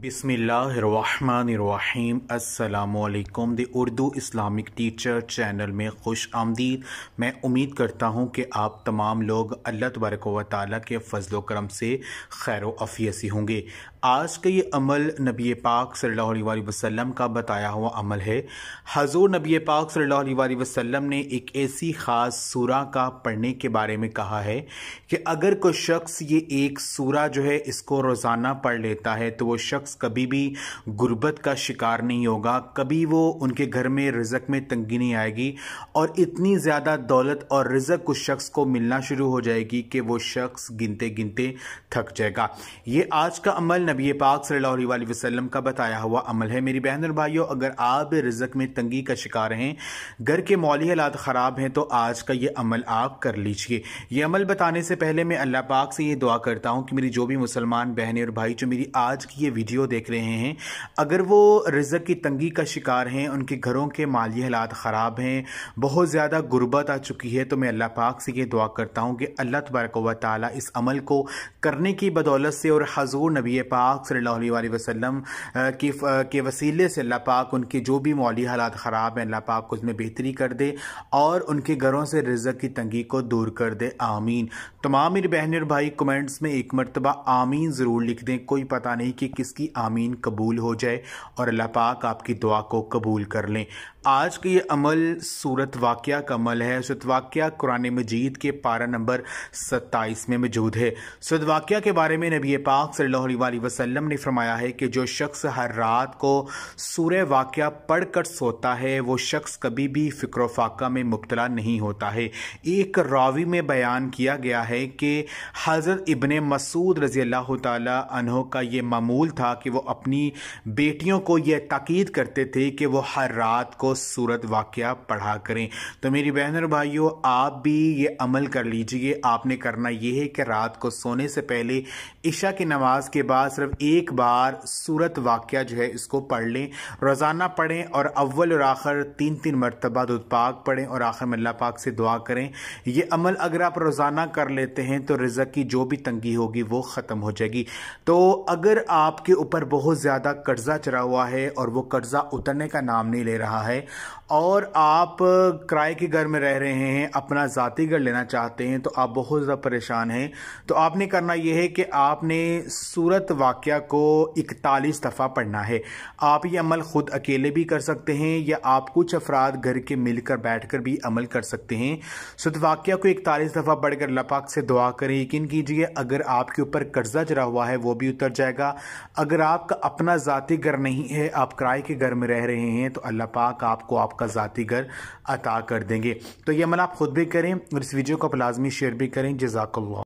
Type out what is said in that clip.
बिस्मिल्लाहिर्रहमानिर्रहीम। अस्सलामुअलैकुम। The Urdu Islamic teacher channel में खुश आमदीद। मैं उम्मीद करता हूँ कि आप तमाम लोग अल्लाह तबारक व तआला के फ़ज़ल व करम से खैर व आफ़ियत से होंगे। आज का ये अमल नबी पाक सल्लल्लाहु अलैहि वसल्लम का बताया हुआ अमल है। हज़ूर नबी पाक सल्लल्लाहु अलैहि वसल्लम ने एक ऐसी ख़ास सूरा का पढ़ने के बारे में कहा है कि अगर कोई शख्स ये एक सूरा जो है इसको रोज़ाना पढ़ लेता है तो वो शख्स कभी भी गुर्बत का शिकार नहीं होगा, कभी वो उनके घर में रिज़्क़ में तंगी नहीं आएगी और इतनी ज़्यादा दौलत और रिज़्क़ उस शख्स को मिलना शुरू हो जाएगी कि वो शख्स गिनते गिनते थक जाएगा। ये आज का अमल नबी पाक सल्लल्लाहु अलैहि वसल्लम का बताया हुआ अमल है। मेरी बहन और भाइयों, अगर आप रिज़्क़ में तंगी का शिकार हैं, घर के मौली हालात ख़राब हैं, तो आज का ये अमल आप कर लीजिए। ये अमल बताने से पहले मैं अल्लाह पाक से ये दुआ करता हूँ कि मेरी जो भी मुसलमान बहनें और भाई जो मेरी आज की ये वीडियो देख रहे हैं, अगर वो रिज़्क़ की तंगी का शिकार हैं, उनके घरों के माली हालात ख़राब हैं, बहुत ज़्यादा गुर्बत आ चुकी है, तो मैं अल्लाह पाक से ये दुआ करता हूँ कि अल्लाह तबारक व तआला इस अमल को करने की बदौलत से और हज़ूर नबी पाक सल्लल्लाहु अलैहि वसल्लम के वसीले से अल्लाह पाक उनके जो भी मौली हालात ख़राब हैं, अल्लाह पाक उसमें बेहतरी कर दे और उनके घरों से रिज़्क़ की तंगी को दूर कर दे। आमीन। तमाम मेरी बहनें और भाई कमेंट्स में एक मरतबा आमीन ज़रूर लिख दें। कोई पता नहीं कि किसकी आमीन कबूल हो जाए और अल्लाह पाक आपकी दुआ को कबूल कर लें। आज का ये अमल सूरत वाक़िया का अमल है। सूरत वाक़िया कुरान मजीद के पारा नंबर 27 में मौजूद है। सूरत वाक़िया के बारे में नबी पाक सल्लल्लाहु अलैहि वसल्लम ने फरमाया है कि जो शख्स हर रात को सूरह वाक़िया पढ़ कर सोता है वो शख्स कभी भी फ़िक्र फ़ाक़ा में मुब्तला नहीं होता है। एक रावी में बयान किया गया है कि हज़रत इब्ने मसूद रज़ी अल्लाह तआला अन्हो का ये मामूल था कि वो अपनी बेटियों को यह ताकीद करते थे कि वो हर रात को सूरत वाक़िया पढ़ा करें। तो मेरी बहन और भाइयों, आप भी ये अमल कर लीजिए। आपने करना ये है कि रात को सोने से पहले इशा की नमाज के बाद सिर्फ एक बार सूरत वाक़िया जो है इसको पढ़ लें। रोज़ाना पढ़ें और अव्वल और आखिर 3-3 मरतबा दुरूद पाक पढ़ें और आखिर में अल्लाह पाक से दुआ करें। ये अमल अगर आप रोज़ाना कर लेते हैं तो रिज़्क़ की जो भी तंगी होगी वो ख़त्म हो जाएगी। तो अगर आपके ऊपर बहुत ज़्यादा कर्जा चढ़ा हुआ है और वो कर्जा उतरने का नाम नहीं ले रहा है और आप किराए के घर में रह रहे हैं, अपना ज़ाती घर लेना चाहते हैं, तो आप बहुत ज़्यादा परेशान हैं, तो आपने करना यह है कि आपने सूरत वाक़िया को 41 दफ़ा पढ़ना है। आप ये अमल ख़ुद अकेले भी कर सकते हैं या आप कुछ अफराद घर के मिलकर बैठकर भी अमल कर सकते हैं। सूरत वाक़िया को 41 दफ़ा पढ़कर अल्लाह पाक से दुआ करें। यकीन कीजिए अगर आपके ऊपर कर्जा चढ़ा हुआ है वो भी उतर जाएगा। अगर आपका अपना ज़ाती घर नहीं है, आप किराए के घर में रह रहे हैं, तो अल्लाह पाक आपको आपका ज़ाती घर अता कर देंगे। तो ये अमल आप खुद भी करें और इस वीडियो को आप लाजमी शेयर भी करें। जज़ाकल्लाह।